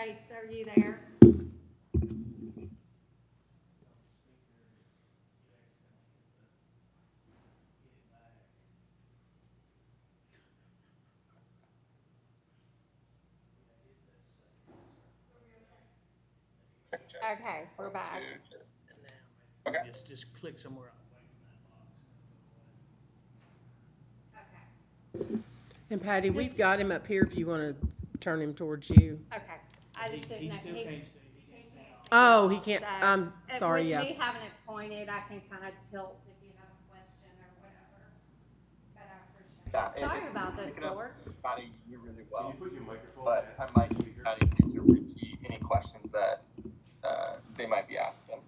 Chase, are you there? Okay, we're back. Okay. Just click somewhere away from that box. Okay. And Patty, we've got him up here if you want to turn him towards you. Okay, I just He didn't know. still he- can't see. He can't see. Oh, he can't. So, I'm sorry. With Yeah. me having it pointed, I can kind of tilt if you have a question or whatever. But I appreciate Yeah, it. Sorry about this, pick it up. Lord. Patty, you did really well. Can you put your microphone But back? I might need Patty to repeat any questions that they might be asking.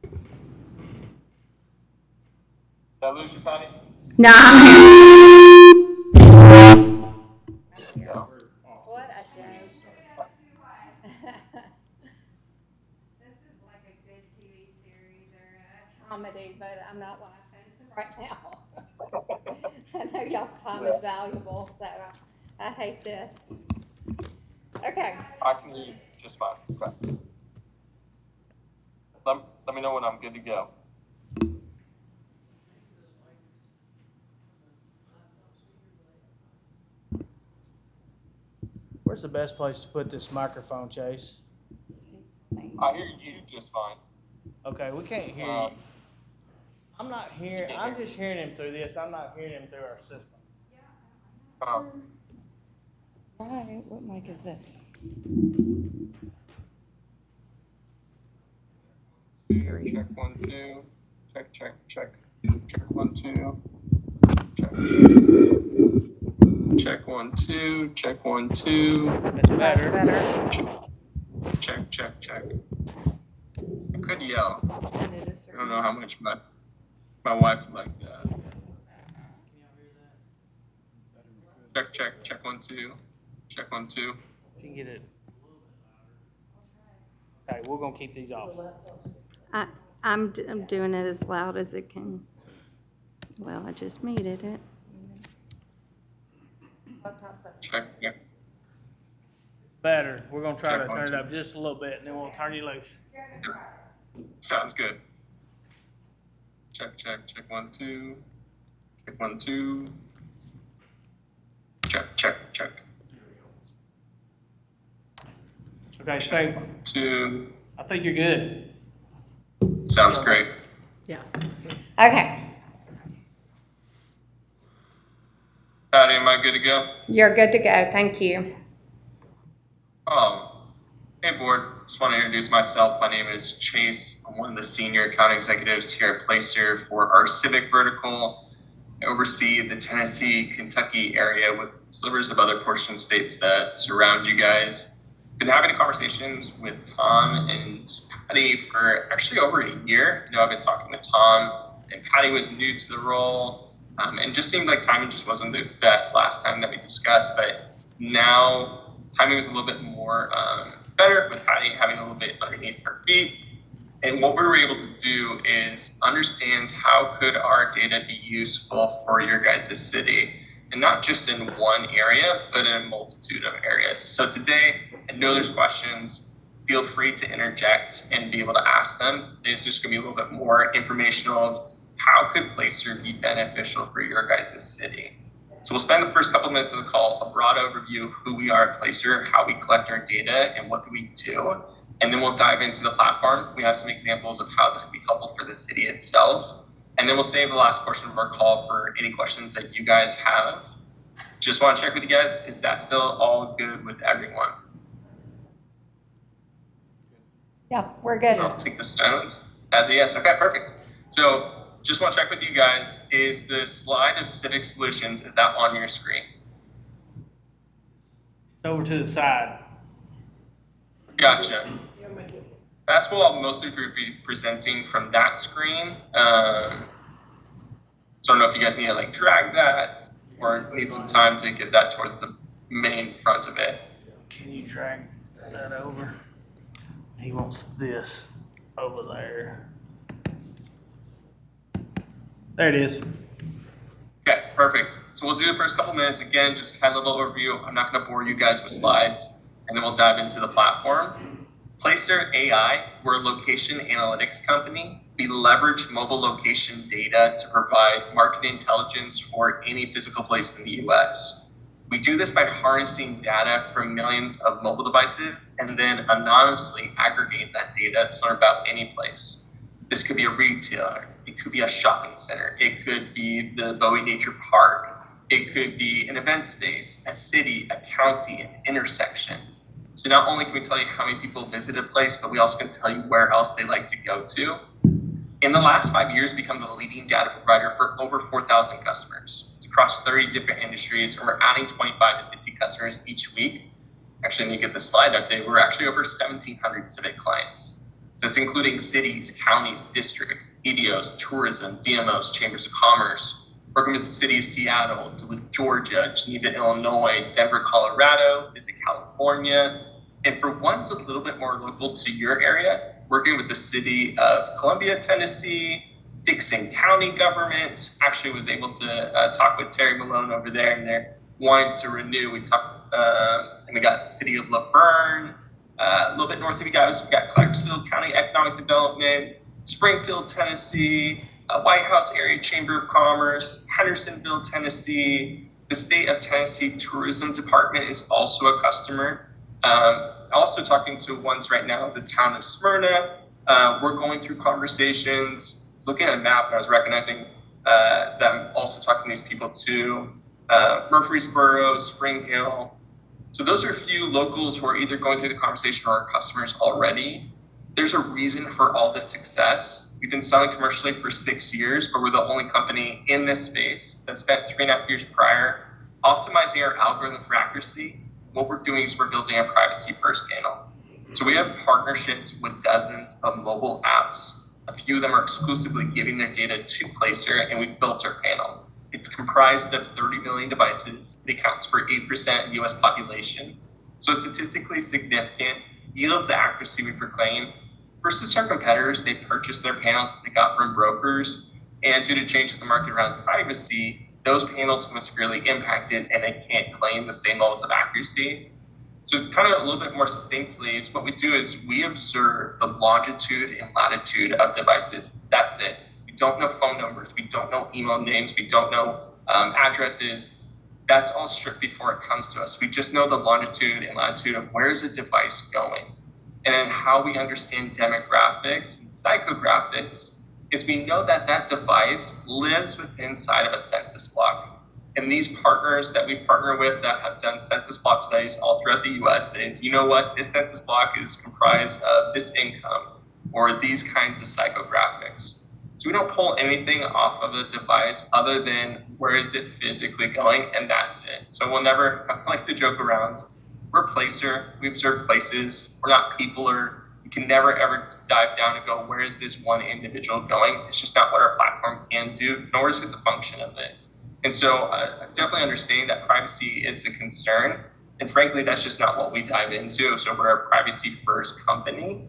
Did I lose you, Patty? No, I'm here. No. What a joke. This is like a good TV series or a comedy, but I'm not laughing right now. I know y'all's time is valuable, so I hate this. Okay. I can hear you just fine. Okay. Let me know when I'm good to go. Where's the best place to put this microphone, Chase? I hear you just fine. Okay, we can't hear you. I'm not hearing. I'm just hearing him through this. I'm not hearing him through our system. Right, what mic is this? Check 1 2. Check. Check 1 2. Check 1 2. Check 1 2. That's better. That's better. Check. I could yell. And it is I don't know how much my wife would like that. Check 1 2. Check 1 2. Can you get it? Okay, we're gonna keep these off. I'm doing it as loud as it can. Well, I just muted it. Check. Better. We're gonna try to Check one, turn it two. up just a little bit, and then we'll turn you loose. Sounds good. Check 1 2. Check 1 2. Check. Okay, so 2. I think you're good. Sounds great. Yeah. That's good. Okay, Patty, am I good to go? you're good to go. Thank you. Hey board, just want to introduce myself. My name is Chase. I'm one of the senior account executives here at Placer for our civic vertical. I oversee the Tennessee, Kentucky area with slivers of other portion states that surround you guys. Been having conversations with Tom and Patty for actually over a year. I've been talking with Tom, and Patty was new to the role, and just seemed like timing just wasn't the best last time that we discussed. But now timing was a little bit more better with Patty having a little bit underneath her feet. And what we were able to do is understand how could our data be useful for your guys' city, and not just in one area, but in a multitude of areas. So today, I know there's questions. Feel free to interject and be able to ask them. It's just gonna be a little bit more informational of how could Placer be beneficial for your guys' city. So we'll spend the first couple of minutes of the call, a broad overview of who we are at Placer, how we collect our data, and what do we do. And then we'll dive into the platform. We have some examples of how this can be helpful for the city itself. And then we'll save the last portion of our call for any questions that you guys have. Just want to check with you guys, is that still all good with everyone? Yeah, we're good. I'll take the silence as a yes. Okay, perfect. So just want to check with you guys, is the slide of Civic Solutions, is that on your screen? It's over to the side. Gotcha. That's what I'll mostly be presenting from that screen. So I don't know if you guys need to like drag that or need some time to get that towards the main front of it. Can you drag that over? He wants this over there. There it is. Okay, perfect. So we'll do the first couple minutes again, just kind of a little overview. I'm not going to bore you guys with slides, and then we'll dive into the platform. Placer AI, we're a location analytics company. We leverage mobile location data to provide market intelligence for any physical place in the US. We do this by harnessing data from millions of mobile devices and then anonymously aggregate that data to learn about any place. This could be a retailer, it could be a shopping center, it could be the Bowie Nature Park, it could be an event space, a city, a county, an intersection. So not only can we tell you how many people visit a place, but we also can tell you where else they like to go to. In the last 5 years, we've become the leading data provider for over 4,000 customers across 30 different industries, and we're adding 25 to 50 customers each week. Actually, when you get the slide update, we're actually over 1,700 civic clients. So it's including cities, counties, districts, EDOs, tourism, DMOs, chambers of commerce, working with the city of Seattle, Duluth, Georgia, Geneva, Illinois, Denver, Colorado, Visit, California. And for ones a little bit more local to your area, working with the city of Columbia, Tennessee, Dixon County government. Actually was able to talk with Terry Malone over there, and they're wanting to renew. We talked, and we got the city of Laverne, a little bit north of you guys. We got Clarksville County Economic Development, Springfield, Tennessee, White House Area Chamber of Commerce, Hendersonville, Tennessee. The state of Tennessee Tourism Department is also a customer. Also talking to ones right now, the town of Smyrna. We're going through conversations. Looking at a map, and I was recognizing that I'm also talking to these people too. Murfreesboro, Spring Hill. So those are a few locals who are either going through the conversation or our customers already. There's a reason for all this success. We've been selling commercially for 6 years, but we're the only company in this space that spent 3.5 years prior optimizing our algorithm for accuracy. What we're doing is we're building a privacy first panel. So we have partnerships with dozens of mobile apps. A few of them are exclusively giving their data to Placer, and we've built our panel. It's comprised of 30 million devices. It accounts for 8% of US population. So it's statistically significant, yields the accuracy we proclaim. Versus our competitors, they purchased their panels that they got from brokers, and due to changes in the market around privacy, those panels were severely impacted and they can't claim the same levels of accuracy. So kind of a little bit more succinctly, is what we do is we observe the longitude and latitude of devices. That's it. We don't know phone numbers. We don't know email names. We don't know addresses. That's all stripped before it comes to us. We just know the longitude and latitude of where is the device going. And then how we understand demographics and psychographics is we know that that device lives within inside of a census block. And these partners that we partner with that have done census block studies all throughout the US says, you know what, this census block is comprised of this income or these kinds of psychographics. So we don't pull anything off of the device other than where is it physically going, and that's it. So we'll never, I like to joke around, we're Placer, we observe places, we're not people, or we can never ever dive down and go, where is this one individual going? It's just not what our platform can do, nor is it the function of it. And so I definitely understand that privacy is a concern. And frankly, that's just not what we dive into. So we're a privacy first company.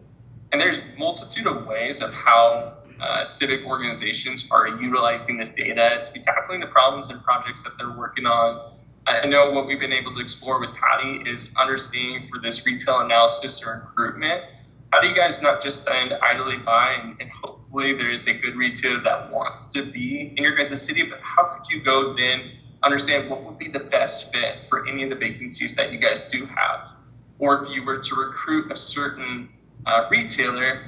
And there's a multitude of ways of how civic organizations are utilizing this data to be tackling the problems and projects that they're working on. I know what we've been able to explore with Patty is understanding for this retail analysis or recruitment. How do you guys not just stand idly by and hopefully there's a good retailer that wants to be in your guys' city, but how could you go then understand what would be the best fit for any of the vacancies that you guys do have? Or if you were to recruit a certain retailer,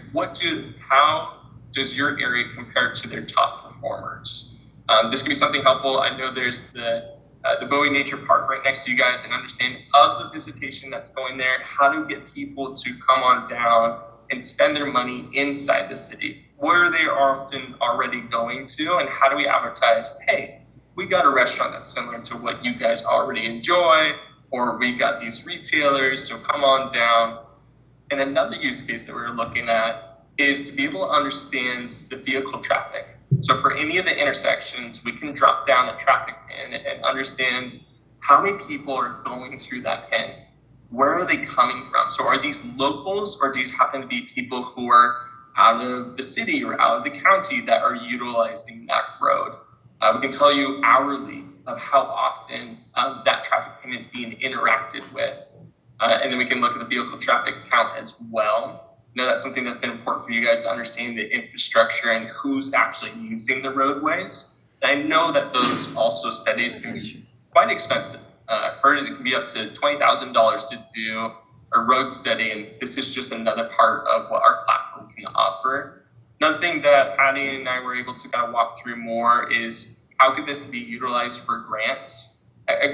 how does your area compare to their top performers? This can be something helpful. I know there's the Bowie Nature Park right next to you guys, and understand of the visitation that's going there, how to get people to come on down and spend their money inside the city, where they are often already going to, and how do we advertise, hey, we got a restaurant that's similar to what you guys already enjoy, or we got these retailers, so come on down. And another use case that we're looking at is to be able to understand the vehicle traffic. So for any of the intersections, we can drop down a traffic pin and understand how many people are going through that pin. Where are they coming from? So are these locals, or do these happen to be people who are out of the city or out of the county that are utilizing that road? We can tell you hourly of how often that traffic payment is being interacted with. And then we can look at the vehicle traffic count as well. I know that's something that's been important for you guys to understand the infrastructure and who's actually using the roadways. And I know that those also studies can be quite expensive. I've heard it can be up to $20,000 to do a road study, and this is just another part of what our platform can offer. Another thing that Patty and I were able to kind of walk through more is how could this be utilized for grants?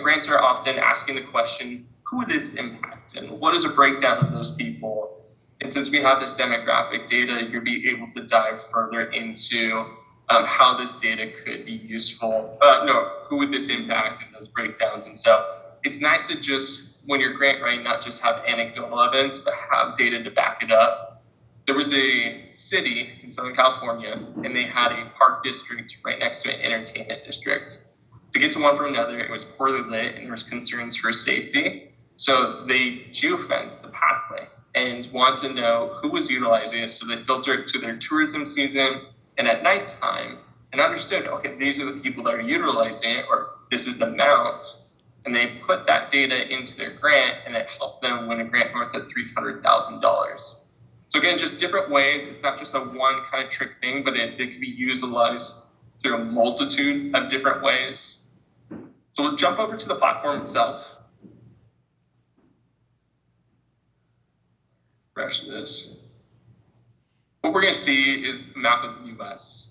Grants are often asking the question, who would this impact, and what is a breakdown of those people? And since we have this demographic data, you'll be able to dive further into how this data could be useful. Who would this impact in those breakdowns? And so it's nice to just, when you're grant writing, not just have anecdotal evidence, but have data to back it up. There was a city in Southern California, and they had a park district right next to an entertainment district. To get to one from another, it was poorly lit, and there was concerns for safety. So they geofenced the pathway and wanted to know who was utilizing it. So they filtered it to their tourism season and at nighttime, and understood, okay, these are the people that are utilizing it, or this is the amount. And they put that data into their grant, and it helped them win a grant north of $300,000. So again, just different ways. It's not just a one kind of trick thing, but it can be utilized through a multitude of different ways. So we'll jump over to the platform itself. Refresh this. What we're going to see is the map of the US.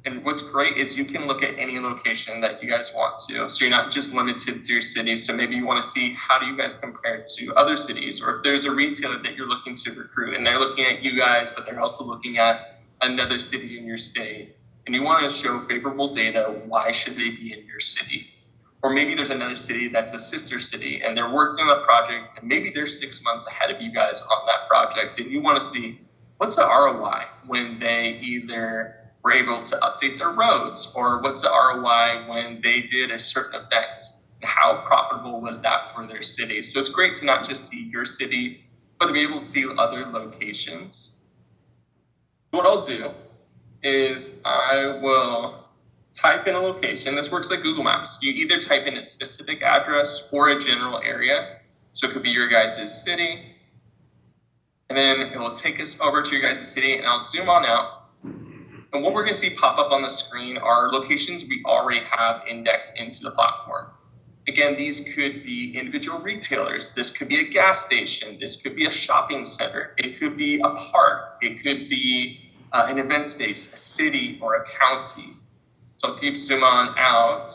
And what's great is you can look at any location that you guys want to. So you're not just limited to your city. So maybe you want to see how do you guys compare to other cities, or if there's a retailer that you're looking to recruit and they're looking at you guys, but they're also looking at another city in your state. And you want to show favorable data, why should they be in your city? Or maybe there's another city that's a sister city and they're working on a project and maybe they're 6 months ahead of you guys on that project. And you want to see what's the ROI when they either were able to update their roads, or what's the ROI when they did a certain event, and how profitable was that for their city? So it's great to not just see your city, but to be able to see other locations. What I'll do is I will type in a location. This works like Google Maps. You either type in a specific address or a general area. So it could be your guys' city. And then it will take us over to your guys' city, and I'll zoom on out. And what we're going to see pop up on the screen are locations we already have indexed into the platform. Again, these could be individual retailers. This could be a gas station. This could be a shopping center. It could be a park. It could be an event space, a city, or a county. So I'll keep zoom on out.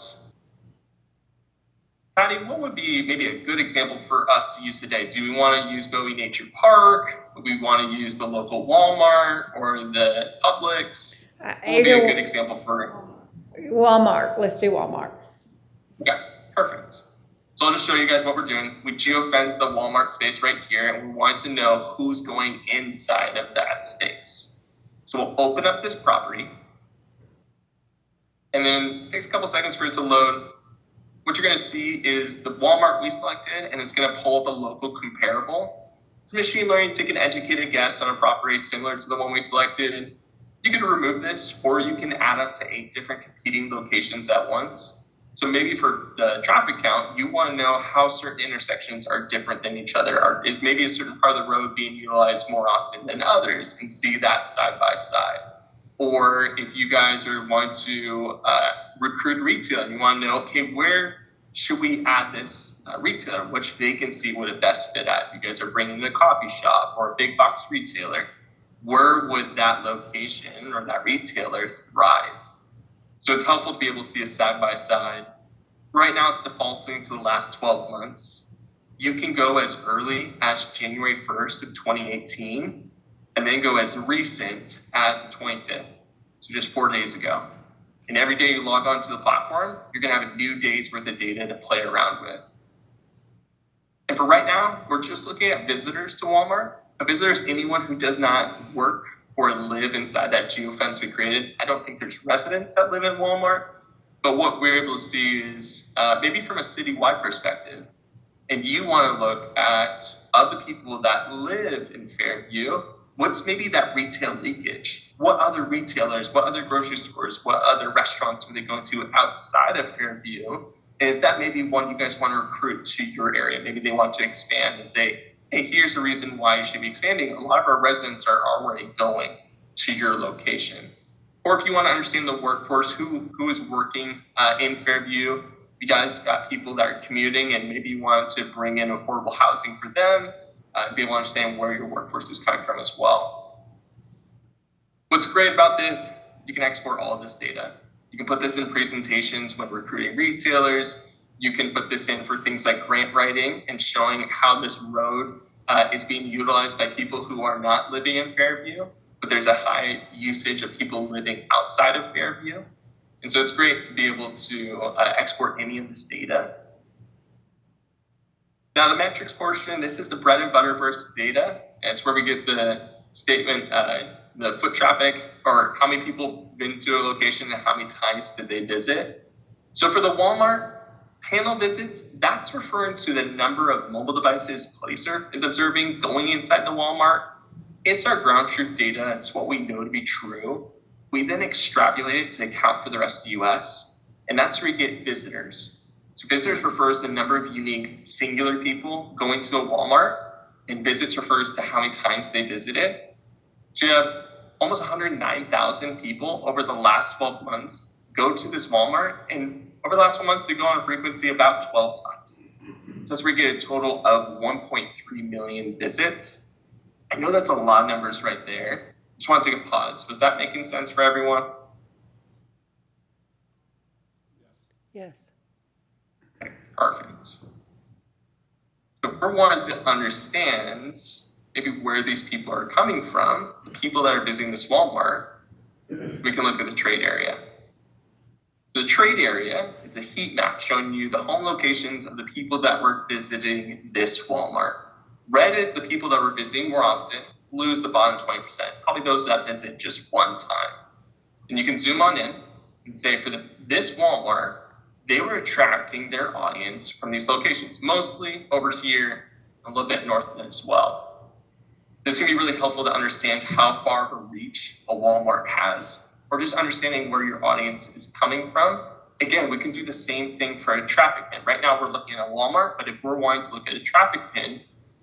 Patty, what would be maybe a good example for us to use today? Do we want to use Bowie Nature Park? Do we want to use the local Walmart or the Publix? What would be a good example for Walmart, let's do Walmart. Okay, perfect. So I'll just show you guys what we're doing. We geofence the Walmart space right here, and we want to know who's going inside of that space. So we'll open up this property, and then it takes a couple seconds for it to load. What you're going to see is the Walmart we selected, and it's going to pull up a local comparable. It's machine learning to take an educated guess on a property similar to the one we selected. You can remove this, or you can add up to 8 different competing locations at once. So maybe for the traffic count, you want to know how certain intersections are different than each other. Is maybe a certain part of the road being utilized more often than others, and see that side by side. Or if you guys want to recruit retail, and you want to know, okay, where should we add this retailer? Which vacancy would it best fit at? You guys are bringing a coffee shop or a big box retailer. Where would that location or that retailer thrive? So it's helpful to be able to see a side by side. Right now it's defaulting to the last 12 months. You can go as early as January 1st of 2018, and then go as recent as the 25th. So just 4 days ago. And every day you log on to the platform, you're gonna have a new day's worth of data to play around with. And for right now, we're just looking at visitors to Walmart. A visitor is anyone who does not work or live inside that geofence we created. I don't think there's residents that live in Walmart, but what we're able to see is maybe from a citywide perspective, and you want to look at other people that live in Fairview, what's maybe that retail leakage? What other retailers, what other grocery stores, what other restaurants are they going to outside of Fairview? And is that maybe one you guys want to recruit to your area? Maybe they want to expand and say, hey, here's a reason why you should be expanding. A lot of our residents are already going to your location. Or if you want to understand the workforce, who is working in Fairview, you guys got people that are commuting and maybe you want to bring in affordable housing for them, be able to understand where your workforce is coming from as well. What's great about this, you can export all of this data. You can put this in presentations when recruiting retailers. You can put this in for things like grant writing and showing how this road is being utilized by people who are not living in Fairview, but there's a high usage of people living outside of Fairview. And so it's great to be able to export any of this data. Now the metrics portion, this is the bread and butter burst data. And it's where we get the statement, the foot traffic, or how many people been to a location and how many times did they visit. So for the Walmart panel visits, that's referring to the number of mobile devices Placer is observing going inside the Walmart. It's our ground truth data. It's what we know to be true. We then extrapolate it to account for the rest of the US. And that's where we get visitors. So visitors refers to the number of unique singular people going to a Walmart, and visits refers to how many times they visited. So you have almost 109,000 people over the last 12 months go to this Walmart, and over the last 12 months, they go on a frequency about 12 times. So that's where we get a total of 1.3 million visits. I know that's a lot of numbers right there. Just want to take a pause. Was that making sense for everyone? Yes. Okay, perfect. So if we're wanting to understand maybe where these people are coming from, the people that are visiting this Walmart, we can look at the trade area. The trade area is a heat map showing you the home locations of the people that were visiting this Walmart. Red is the people that were visiting more often. Blue is the bottom 20%, probably those that visit just one time. And you can zoom on in and say for this Walmart, they were attracting their audience from these locations, mostly over here, a little bit north of it as well. This can be really helpful to understand how far of a reach a Walmart has, or just understanding where your audience is coming from. Again, we can do the same thing for a traffic pin. Right now we're looking at a Walmart, but if we're wanting to look at a traffic pin,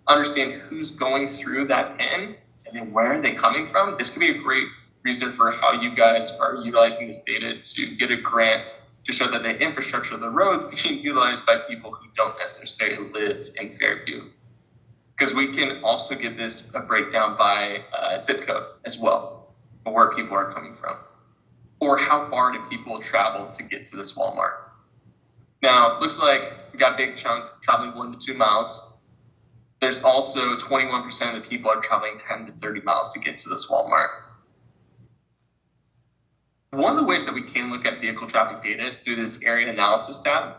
understand who's going through that pin and then where are they coming from. This could be a great reason for how you guys are utilizing this data to get a grant to show that the infrastructure of the roads being utilized by people who don't necessarily live in Fairview. Because we can also give this a breakdown by zip code as well, of where people are coming from. Or how far do people travel to get to this Walmart? Now, it looks like we got a big chunk traveling 1 to 2 miles. There's also 21% of the people are traveling 10 to 30 miles to get to this Walmart. One of the ways that we can look at vehicle traffic data is through this area analysis tab.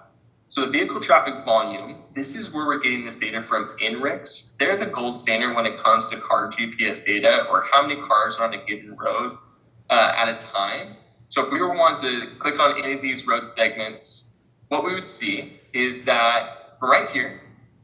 So the vehicle traffic volume, this is where we're getting this data from INRIX. They're the gold standard when it comes to car GPS data, or how many cars are on a given road at a time. So if we were wanting to click on any of these road segments, what we would see is that right here,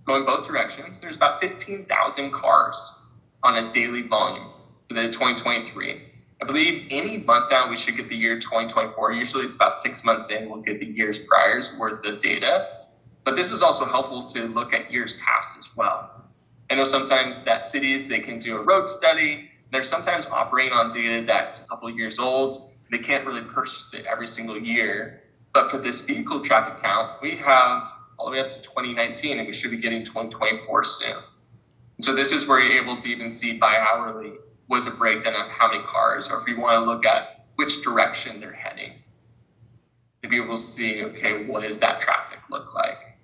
going both directions, there's about 15,000 cars on a daily volume for the 2023. I believe any month now we should get the year 2024. Usually it's about 6 months in, we'll get the years prior's worth of data. But this is also helpful to look at years past as well. I know sometimes that cities, they can do a road study. They're sometimes operating on data that's a couple of years old. They can't really purchase it every single year. But for this vehicle traffic count, we have all the way up to 2019, and we should be getting 2024 soon. And so this is where you're able to even see bi-hourly was a breakdown of how many cars, or if you want to look at which direction they're heading, to be able to see, okay, what does that traffic look like?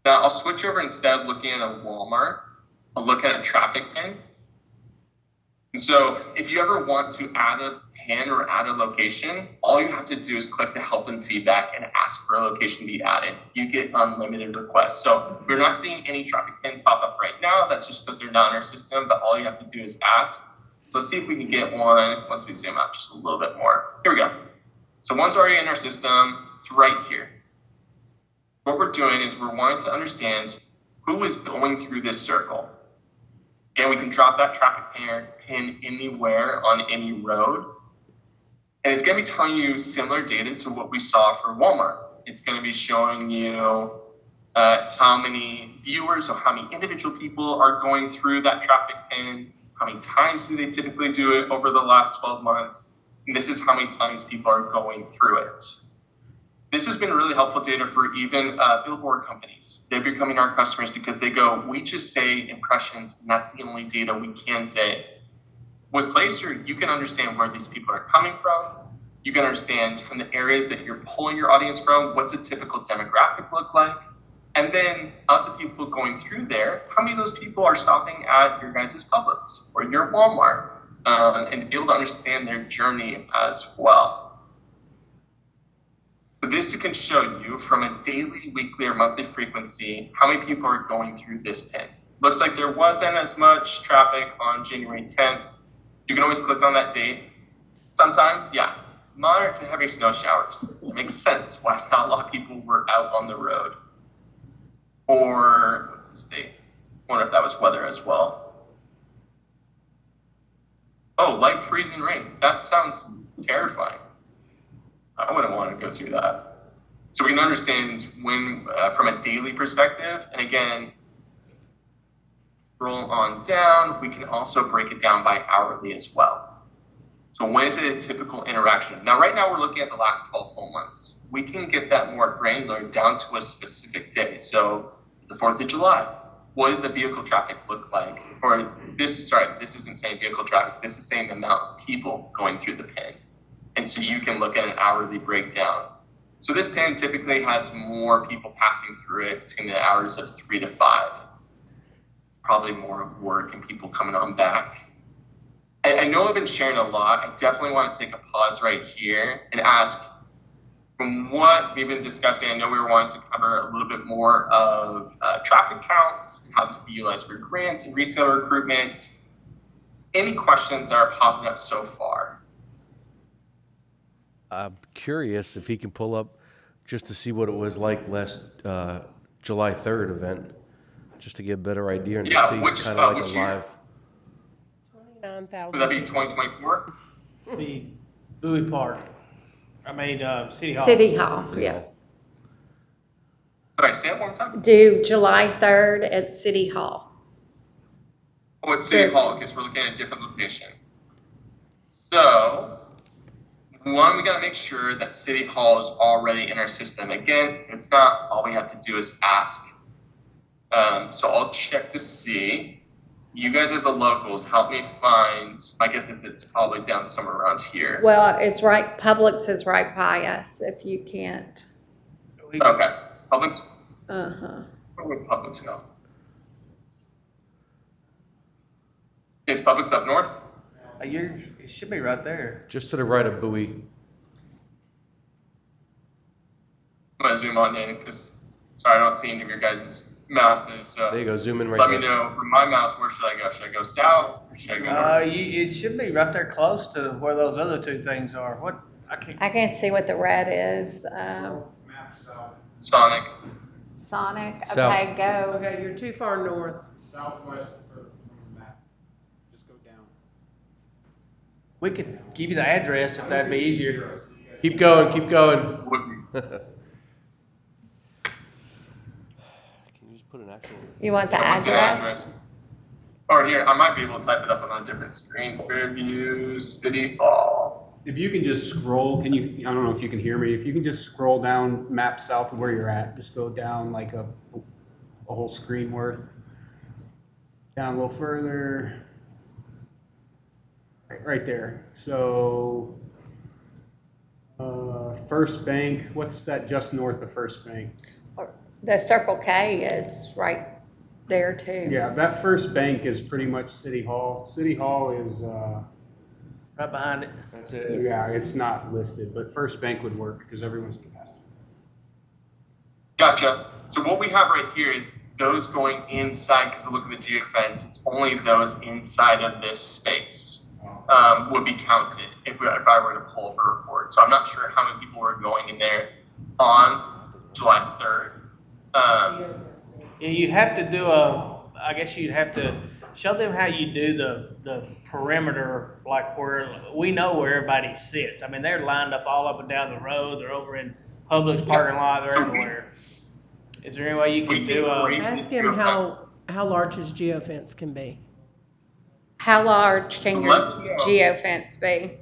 Now I'll switch over, instead of looking at a Walmart, I'll look at a traffic pin. And so if you ever want to add a pin or add a location, all you have to do is click the help and feedback and ask for a location to be added. You get unlimited requests. So we're not seeing any traffic pins pop up right now. That's just because they're not in our system, but all you have to do is ask. So let's see if we can get one once we zoom out just a little bit more. Here we go. So one's already in our system. It's right here. What we're doing is we're wanting to understand who is going through this circle. Again, we can drop that traffic pin anywhere on any road. And it's going to be telling you similar data to what we saw for Walmart. It's going to be showing you how many viewers or how many individual people are going through that traffic pin, how many times do they typically do it over the last 12 months, and this is how many times people are going through it. This has been really helpful data for even billboard companies. They're becoming our customers because they go, we just say impressions, and that's the only data we can say. With Placer, you can understand where these people are coming from. You can understand from the areas that you're pulling your audience from, what's a typical demographic look like? And then of the people going through there, how many of those people are stopping at your guys' Publix or your Walmart, and to be able to understand their journey as well. So this can show you from a daily, weekly, or monthly frequency, how many people are going through this pin. Looks like there wasn't as much traffic on January 10th. You can always click on that date. Sometimes, yeah, moderate to heavy snow showers. It makes sense why not a lot of people were out on the road. Or, what's this date? I wonder if that was weather as well. Oh, light freezing rain. That sounds terrifying. I wouldn't want to go through that. So we can understand when, from a daily perspective, and again, scroll on down, we can also break it down by hourly as well. So when is it a typical interaction? Now, right now we're looking at the last 12 full months. We can get that more granular down to a specific day. So the 4th of July, what did the vehicle traffic look like? Or this isn't saying vehicle traffic, this is saying the amount of people going through the pin. And so you can look at an hourly breakdown. So this pin typically has more people passing through it between the hours of 3 to 5. Probably more of work and people coming on back. I know I've been sharing a lot. I definitely want to take a pause right here and ask, from what we've been discussing, I know we were wanting to cover a little bit more of traffic counts and how this can be utilized for grants and retail recruitment. Any questions that are popping up so far? I'm curious if he can pull up just to see what it was like last July 3rd event, just to get a better idea and Yeah, to see which kind of like a year? live. 29,000. Would that be 2024? The Bowie Park. City Hall. City Hall, yeah. Sorry, say it one more time. Do July 3rd at City Hall. Oh, it's City Hall, because we're looking at a different location. So, one, we gotta make sure that City Hall is already in our system. Again, it's not, all we have to do is ask. So I'll check to see. You guys as the locals, help me find, my guess is it's probably down somewhere around here. Well, it's right, Publix is right by us if you can't. Okay, Publix, Uh-huh. where would Publix go? Is Publix up north? It should be right there. Just to the right of Bowie. I'm gonna zoom on in, because, sorry, I don't see any of your guys' mouses, so. There you go, zoom in right Let there. me know from my mouse, where should I go? Should I go south or should I go north? It should be right there close to where those other two things are. What? I can't see what the red is. Sonic. Sonic, South. okay, go. Okay, you're too far north. Southwest for the map. Just go down. We could give you the address if that'd be easier. Keep going, keep going. Would be. Can you just put an actual? You want the What's the address? Or here, I might be able to type it up on a different screen. Fairview City Hall. If you can just scroll, I don't know if you can hear me, if you can just scroll down map south of where you're at, just go down like a whole screen worth. Down a little further. Right there. So, First Bank, what's that just north of First Bank? The Circle K is right there too. Yeah, that First Bank is pretty much City Hall. City Hall is, Right behind it. That's it. yeah, it's not listed, but First Bank would work because everyone's gonna pass. Gotcha. So what we have right here is those going inside, because look at the geofence, it's only those inside of this space would be counted if I were to pull up a report. So I'm not sure how many people were going in there on July 3rd. Yeah, you'd have to do I guess you'd have to show them how you do the perimeter, like where we know where everybody sits. I mean, they're lined up all up and down the road. They're over in Publix parking lot. They're everywhere. Is there any way you could do a? Ask him how large his geofence can be. How large can your Let me know. geofence be?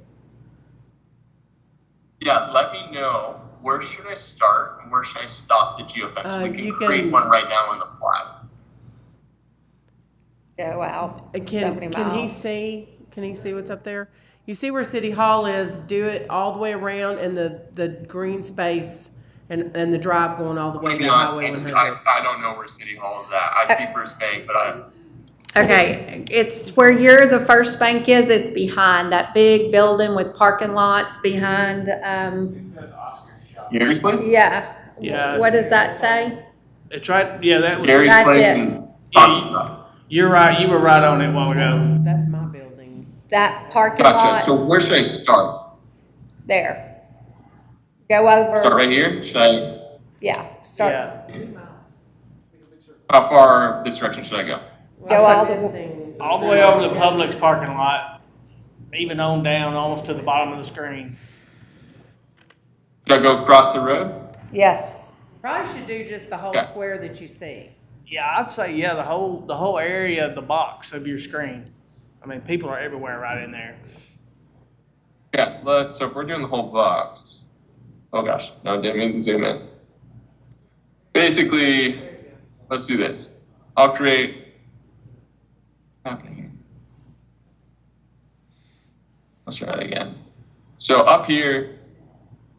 Yeah, let me know, where should I start and where should I stop the geofence? So we can You create can- one right now on the fly. Go out so many Can he miles. see, what's up there? You see where City Hall is, do it all the way around and the green space and the drive going all the way Maybe to not. Highway I 100. don't know where City Hall is at. I see First Bank, but I, Okay, it's where the first bank is, it's behind that big building with parking lots behind, Gary's place? yeah. Yeah. What does that say? It's right. Yeah, that was. Gary's That's place it. and Tommy's stuff. You're right. You were right on it a while ago. That's my building. That parking Gotcha. So lot where should I start? there. Go Start over, right here? Should I, yeah, start, Yeah. how far this direction should I go? Go all the- Missing- All the way over to Publix parking lot, even on down almost to the bottom of the screen. Should I go across the road? yes. Probably should do just the whole Okay. square that you see. Yeah, I'd say the whole area of the box of your screen. I mean, people are everywhere right in there. Yeah, so if we're doing the whole box, oh gosh, no, didn't mean to zoom in. Basically, let's do this. I'll create, happening here. Let's try that again. So up here,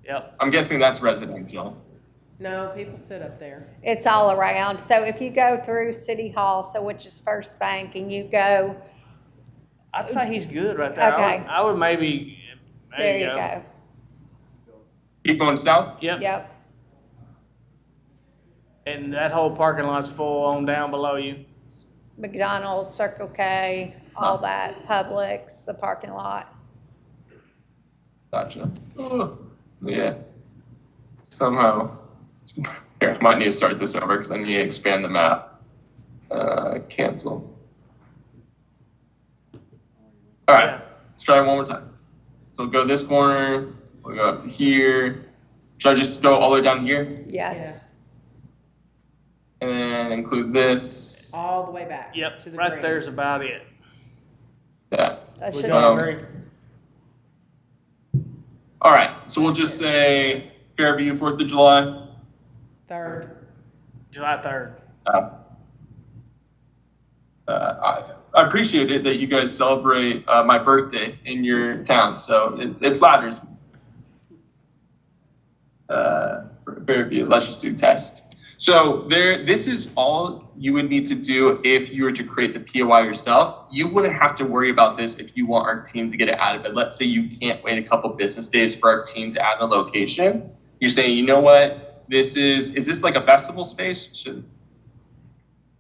Yep. I'm guessing that's residential. No, people sit up there. It's all around. So if you go through City Hall, so which is First Bank, and you go, I'd say he's good right there. Okay. I would maybe. there you go. Keep going south? Yep. Yep. And that whole parking lot's full on down below you. McDonald's, Circle K, all that, Publix, the parking lot. Gotcha. Oh, yeah. Somehow, here, I might need to start this over because I need to expand the map. Cancel. All right, Yeah. let's try it one more time. So we'll go this corner, we'll go up to here. Should I just go all the way down here Yes. and then include this? All the way back. Yep. To the Right green. there's about it. Yeah. That's Would just, y'all Um, agree? All right, so we'll just say Fairview, 4th of July. Third. July 3rd. I appreciate it that you guys celebrate my birthday in your town, so it flatters me. Fairview, let's just do test. So this is all you would need to do if you were to create the POI yourself. You wouldn't have to worry about this if you want our team to get it added. But let's say you can't wait a couple business days for our team to add a location. You're saying, you know what, is this like a festival space? Should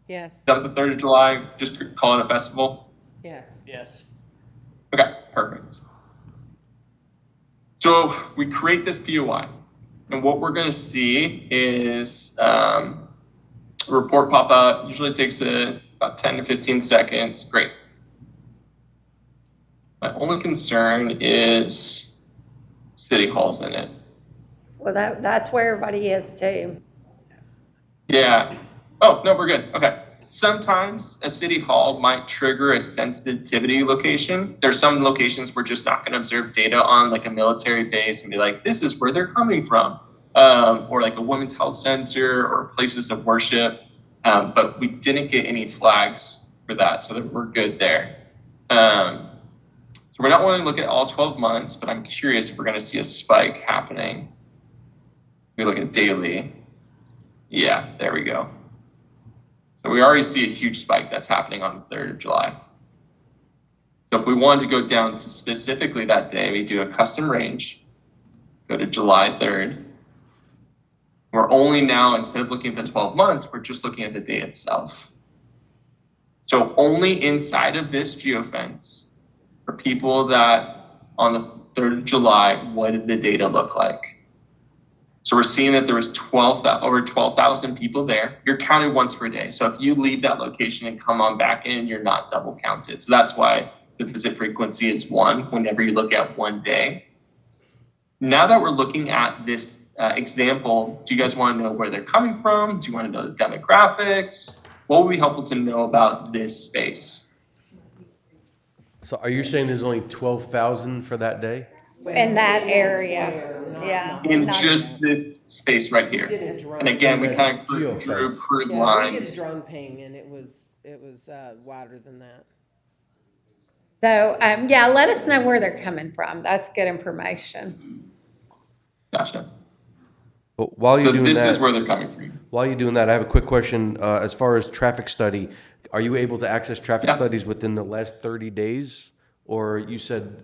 Yes. 7th to 3rd of July, just call it a festival? Yes. Yes. Okay, perfect. So we create this POI, and what we're going to see is a report pop up. Usually takes about 10 to 15 seconds. Great. My only concern is City Hall's in it. well, that's where everybody is too. Yeah. Oh, no, we're good. Okay. Sometimes a city hall might trigger a sensitivity location. There's some locations we're just not going to observe data on, like a military base, and be like, this is where they're coming from. Or like a women's health center or places of worship. But we didn't get any flags for that, so that we're good there. So we're not only looking at all 12 months, but I'm curious if we're going to see a spike happening. We look at daily. Yeah, there we go. So we already see a huge spike that's happening on the 3rd of July. So if we wanted to go down to specifically that day, we do a custom range, go to July 3rd. We're only now, instead of looking at the 12 months, we're just looking at the day itself. So only inside of this geofence, for people that on the 3rd of July, what did the data look like? So we're seeing that there was over 12,000 people there. You're counted once per day. So if you leave that location and come on back in, you're not double counted. So that's why the visit frequency is 1 whenever you look at one day. Now that we're looking at this example, do you guys want to know where they're coming from? Do you want to know the demographics? What would be helpful to know about this space? So are you saying there's only 12,000 for that day? In that In area, square, not- yeah. not- In Not- just this space right here. We did a drone. And again, we kind of drew Geofence. crude Yeah, we lines. did a drone ping and it was wider than that. So, yeah, let us know where they're coming from. That's good information. Gotcha. But while you're So doing this that, is where they're coming from. while you're doing that, I have a quick question. As far as traffic study, are you able to access traffic Yeah. studies within the last 30 days? Or you said,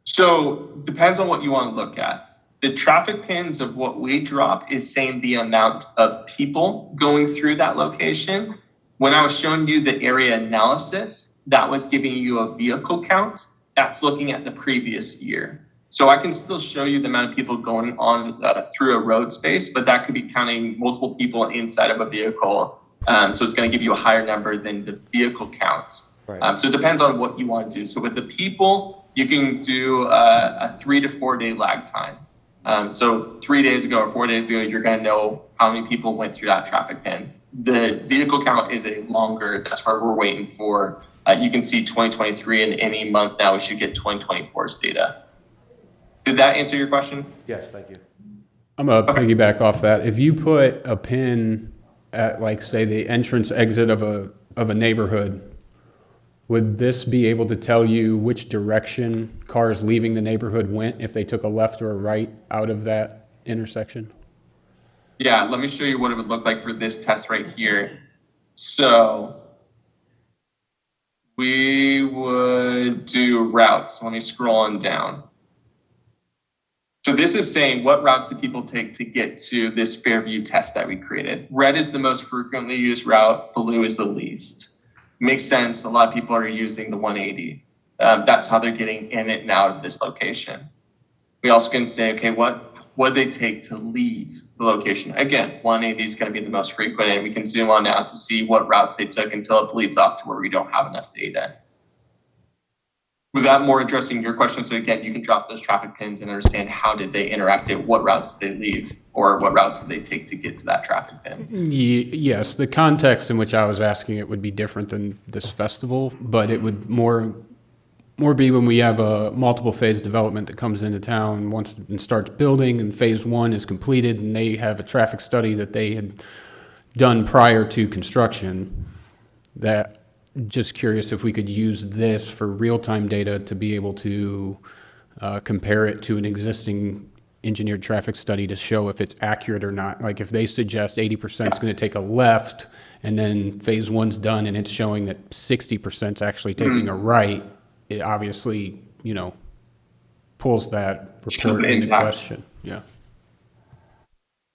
So depends on what you want to look at. The traffic pins of what we drop is saying the amount of people going through that location. When I was showing you the area analysis, that was giving you a vehicle count. That's looking at the previous year. So I can still show you the amount of people going on through a road space, but that could be counting multiple people inside of a vehicle. So it's going to give you a higher number than the vehicle count. right. So it depends on what you want to do. So with the people, you can do a 3 to 4 day lag time. So 3 days ago or 4 days ago, you're going to know how many people went through that traffic pin. The vehicle count is a longer, that's where we're waiting for. You can see 2023 and any month now we should get 2024's data. Did that answer your question? Yes, thank you. I'm gonna piggyback off that. If you put a pin at, like, say, the entrance exit of a neighborhood, would this be able to tell you which direction cars leaving the neighborhood went if they took a left or a right out of that intersection? Yeah, let me show you what it would look like for this test right here. So we would do routes. Let me scroll on down. So this is saying what routes do people take to get to this Fairview test that we created. Red is the most frequently used route, blue is the least. Makes sense, a lot of people are using the 180. That's how they're getting in and out of this location. We also can say, okay, what would they take to leave the location? Again, 180 is going to be the most frequent, and we can zoom on out to see what routes they took until it bleeds off to where we don't have enough data. Was that more addressing your question? So again, you can drop those traffic pins and understand how did they interact, what routes did they leave, or what routes did they take to get to that traffic pin? Yes, the context in which I was asking it would be different than this festival, but it would more be when we have a multiple phase development that comes into town once and starts building, and phase 1 is completed, and they have a traffic study that they had done prior to construction. That, just curious if we could use this for real-time data to be able to compare it to an existing engineered traffic study to show if it's accurate or not. Like if they suggest 80% is going to take a left, and then phase 1's done and it's showing that 60% is actually taking a right, it obviously, pulls that report into question. Yeah.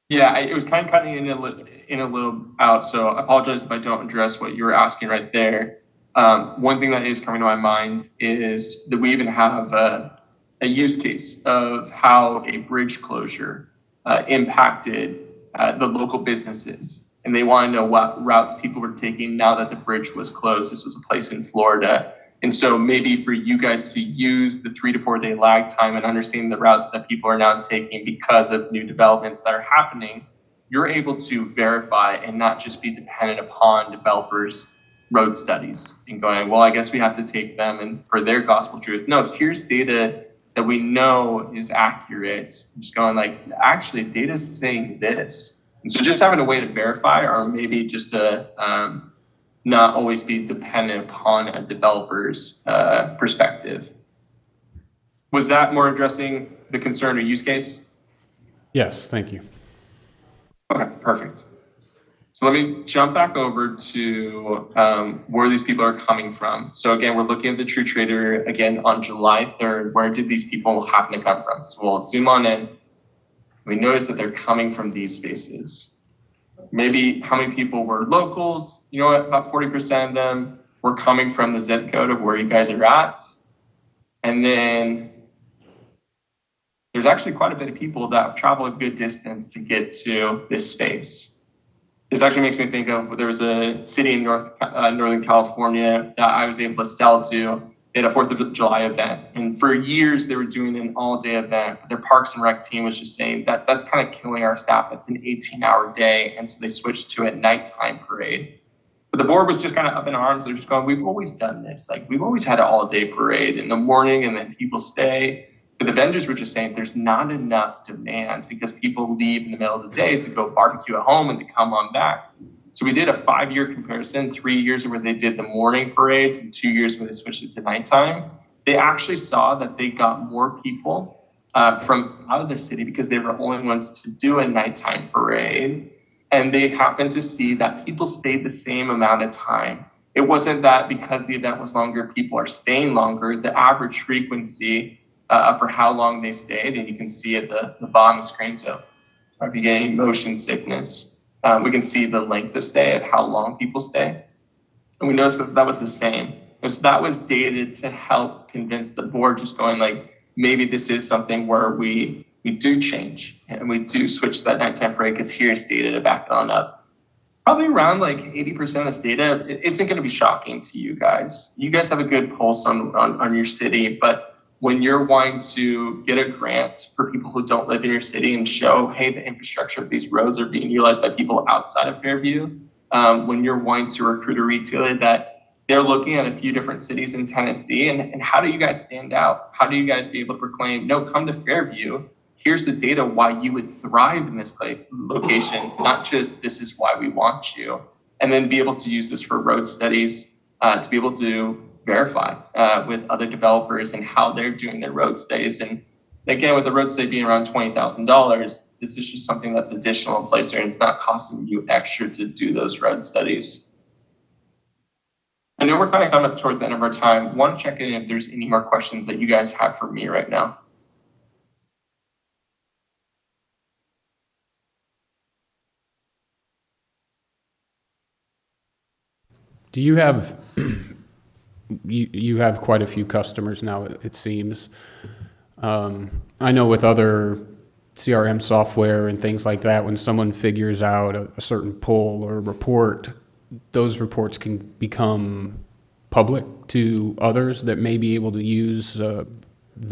Yeah, it was kind of cutting in a little out, so I apologize if I don't address what you were asking right there. One thing that is coming to my mind is that we even have a use case of how a bridge closure impacted the local businesses. And they want to know what routes people were taking now that the bridge was closed. This was a place in Florida. And so maybe for you guys to use the 3 to 4 day lag time and understand the routes that people are now taking because of new developments that are happening, you're able to verify and not just be dependent upon developers' road studies and going, well, I guess we have to take them and for their gospel truth. No, here's data that we know is accurate. I'm just going like, actually, data is saying this. And so just having a way to verify, or maybe just to not always be dependent upon a developer's perspective. Was that more addressing the concern or use case? Yes, thank you. Okay, perfect. So let me jump back over to where these people are coming from. So again, we're looking at the True Trader again on July 3rd. Where did these people happen to come from? So we'll zoom on in. We notice that they're coming from these spaces. Maybe how many people were locals? You know what, about 40% of them were coming from the zip code of where you guys are at. And then there's actually quite a bit of people that travel a good distance to get to this space. This actually makes me think of, there was a city in Northern California that I was able to sell to. They had a 4th of July event. And for years, they were doing an all-day event. But their Parks and Rec team was just saying that that's kind of killing our staff. That's an 18-hour day. And so they switched to a nighttime parade. But the board was just kind of up in arms. They're just going, we've always done this. Like, we've always had an all-day parade in the morning, and then people stay. But the vendors were just saying there's not enough demand because people leave in the middle of the day to go barbecue at home and to come on back. So we did a 5-year comparison, 3 years where they did the morning parades and 2 years where they switched it to nighttime. They actually saw that they got more people from out of the city because they were the only ones to do a nighttime parade. And they happened to see that people stayed the same amount of time. It wasn't that because the event was longer, people are staying longer. The average frequency for how long they stayed, and you can see at the bottom of the screen. So if you get any motion sickness, we can see the length of stay of how long people stay. And we noticed that was the same. And so that was dated to help convince the board, just going like, maybe this is something where we do change and we do switch to that nighttime parade, because here's data to back it on up. Probably around like 80% of this data isn't going to be shocking to you guys. You guys have a good pulse on your city, but when you're wanting to get a grant for people who don't live in your city and show, hey, the infrastructure of these roads are being utilized by people outside of Fairview, when you're wanting to recruit a retailer that they're looking at a few different cities in Tennessee, and how do you guys stand out? How do you guys be able to proclaim, no, come to Fairview. Here's the data why you would thrive in this location, not just this is why we want you. And then be able to use this for road studies to be able to verify with other developers and how they're doing their road studies. And again, with the road study being around $20,000, this is just something that's additional in place there, and it's not costing you extra to do those road studies. I know we're kind of coming up towards the end of our time. Want to check in if there's any more questions that you guys have for me right now. Do you have you have quite a few customers now, it seems. I know with other CRM software and things like that, when someone figures out a certain pull or report, those reports can become public to others that may be able to use the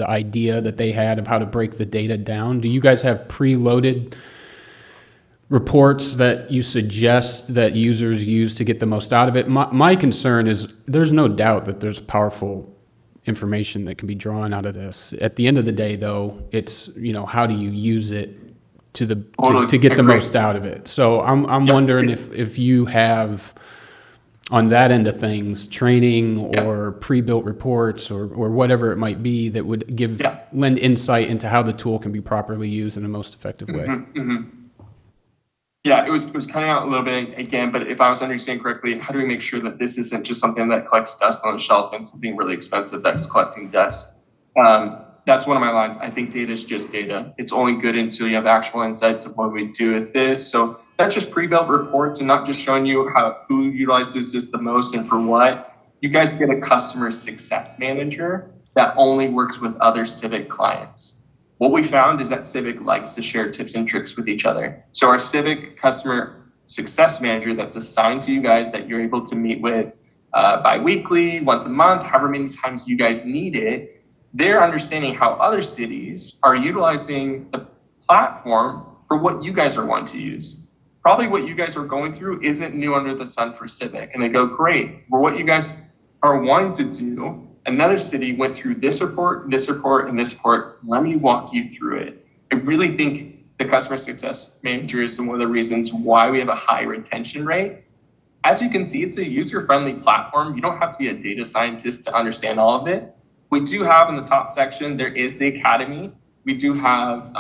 idea that they had of how to break the data down. Do you guys have preloaded reports that you suggest that users use to get the most out of it? My concern is there's no doubt that there's powerful information that can be drawn out of this. At the end of the day, though, it's, how do you use it to get the most out of it? So I'm wondering if you have, on that end of things, training or pre-built reports or whatever it might be that would lend insight into how the tool can be properly used in the most effective way. Yeah, it was cutting out a little bit again, but if I was understanding correctly, how do we make sure that this isn't just something that collects dust on the shelf and something really expensive that's collecting dust? That's one of my lines. I think data is just data. It's only good until you have actual insights of what we do with this. So not just pre-built reports and not just showing you who utilizes this the most and for what. You guys get a customer success manager that only works with other Civic clients. What we found is that Civic likes to share tips and tricks with each other. So our Civic customer success manager that's assigned to you guys that you're able to meet with bi-weekly, once a month, however many times you guys need it, they're understanding how other cities are utilizing the platform for what you guys are wanting to use. Probably what you guys are going through isn't new under the sun for Civic. And they go, great, for what you guys are wanting to do, another city went through this report, and this report. Let me walk you through it. I really think the customer success manager is one of the reasons why we have a high retention rate. As you can see, it's a user-friendly platform. You don't have to be a data scientist to understand all of it. We do have in the top section, there is the Academy. We do have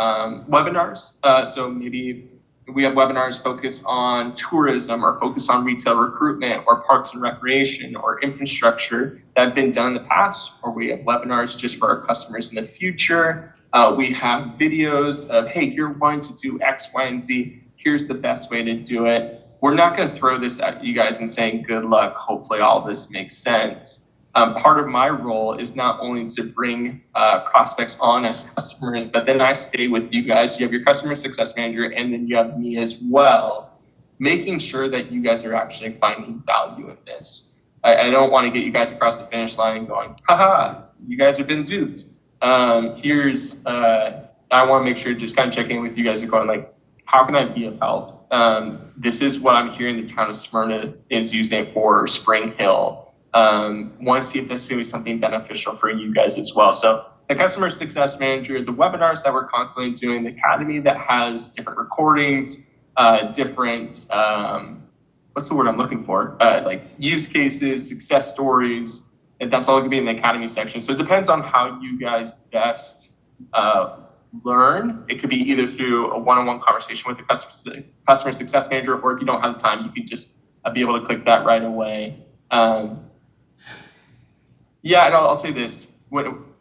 webinars. So maybe if we have webinars focused on tourism or focused on retail recruitment or parks and recreation or infrastructure that have been done in the past, or we have webinars just for our customers in the future. We have videos of, hey, you're wanting to do X, Y, and Z. Here's the best way to do it. We're not going to throw this at you guys and saying, good luck. Hopefully all this makes sense. Part of my role is not only to bring prospects on as customers, but then I stay with you guys. You have your customer success manager, and then you have me as well, making sure that you guys are actually finding value in this. I don't want to get you guys across the finish line going, haha, you guys have been duped. I want to make sure just kind of checking in with you guys and going like, how can I be of help? This is what I'm hearing the town of Smyrna is using for Spring Hill. Want to see if this is going to be something beneficial for you guys as well. So the customer success manager, the webinars that we're constantly doing, the academy that has different recordings, different, what's the word I'm looking for? Like use cases, success stories, and that's all going to be in the academy section. So it depends on how you guys best learn. It could be either through a one-on-one conversation with the customer success manager, or if you don't have the time, you can just be able to click that right away. Yeah, and I'll say this,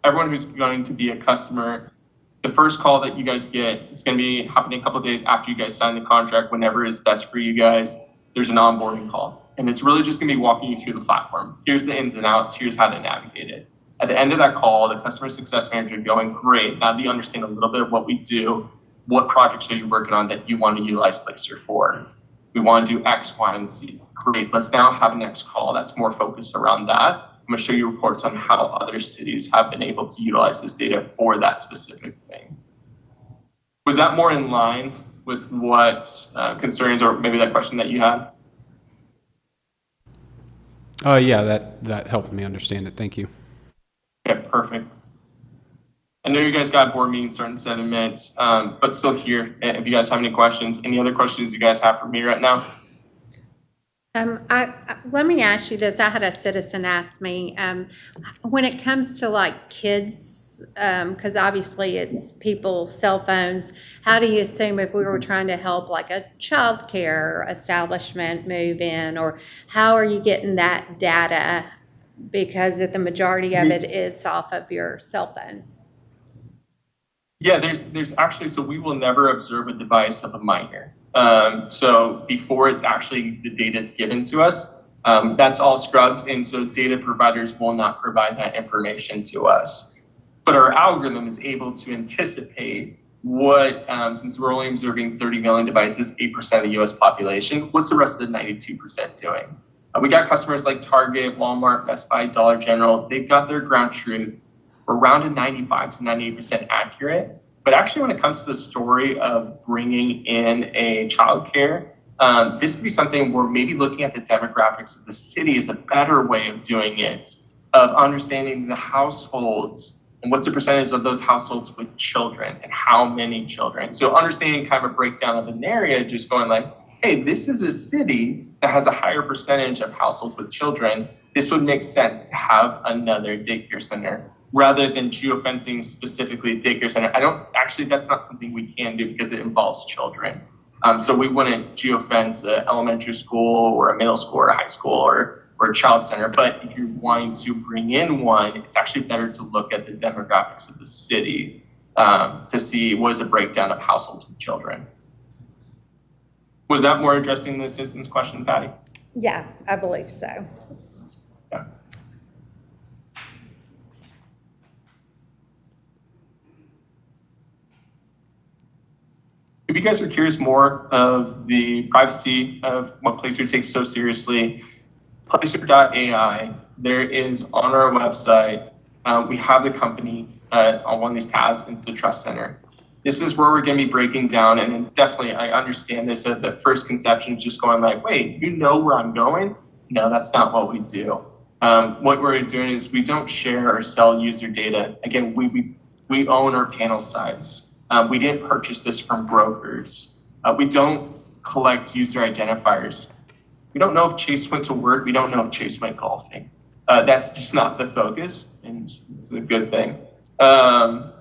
everyone who's going to be a customer, the first call that you guys get is going to be happening a couple of days after you guys sign the contract, whenever is best for you guys. There's an onboarding call, and it's really just going to be walking you through the platform. Here's the ins and outs. Here's how to navigate it. At the end of that call, the customer success manager going, great, now that you understand a little bit of what we do, what projects are you working on that you want to utilize Placer for? We want to do X, Y, and Z. Great, let's now have a next call that's more focused around that. I'm going to show you reports on how other cities have been able to utilize this data for that specific thing. Was that more in line with what concerns or maybe that question that you had? Yeah, that helped me understand it. Thank you. Okay, perfect. I know you guys got board meeting starting in 7 minutes, but still here. If you guys have any questions, any other questions you guys have for me right now? Let me ask you this. I had a citizen ask me, when it comes to like kids, because obviously it's people's cell phones, how do you assume if we were trying to help like a childcare establishment move in, or how are you getting that data? Because the majority of it is off of your cell phones. Yeah, there's actually, so we will never observe a device of a minor. So before it's actually the data is given to us, that's all scrubbed, and so data providers will not provide that information to us. But our algorithm is able to anticipate what, since we're only observing 30 million devices, 8% of the US population, what's the rest of the 92% doing? We got customers like Target, Walmart, Best Buy, Dollar General. They've got their ground truth. We're around a 95 to 98% accurate. But actually, when it comes to the story of bringing in a childcare, this could be something where maybe looking at the demographics of the city is a better way of doing it, of understanding the households and what's the percentage of those households with children and how many children. So understanding kind of a breakdown of an area, just going like, hey, this is a city that has a higher percentage of households with children. This would make sense to have another daycare center rather than geofencing specifically a daycare center. That's not something we can do because it involves children. So we wouldn't geofence an elementary school or a middle school or a high school or a child center. But if you're wanting to bring in one, it's actually better to look at the demographics of the city to see what is the breakdown of households with children. Was that more addressing the assistance question, Patty? Yeah, I believe so. Yeah. If you guys are curious more of the privacy of what Placer takes so seriously, Placer.ai, there is on our website, we have the company on one of these tabs, and it's the Trust Center. This is where we're going to be breaking down, and definitely I understand this at the first conception, just going like, wait, you know where I'm going? No, that's not what we do. What we're doing is we don't share or sell user data. Again, we own our panel size. We didn't purchase this from brokers. We don't collect user identifiers. We don't know if Chase went to work. We don't know if Chase went golfing. That's just not the focus, and it's a good thing.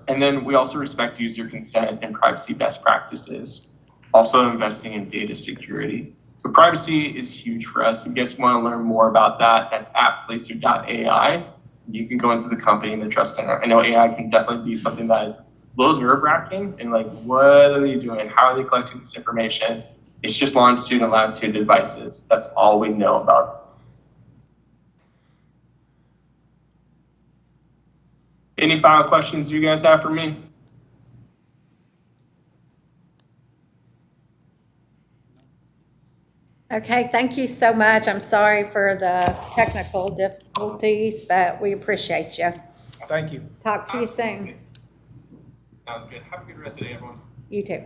And then we also respect user consent and privacy best practices, also investing in data security. So privacy is huge for us. If you guys want to learn more about that, that's at Placer.ai. You can go into the company and the Trust Center. I know AI can definitely be something that is a little nerve-wracking and like, what are they doing? How are they collecting this information? It's just longitude and latitude devices. That's all we know about. Any final questions you guys have for me? Okay, thank you so much. I'm sorry for the technical difficulties, but we appreciate you. Thank you. Talk to you soon. Sounds good. Have a good rest of the day, everyone. You too.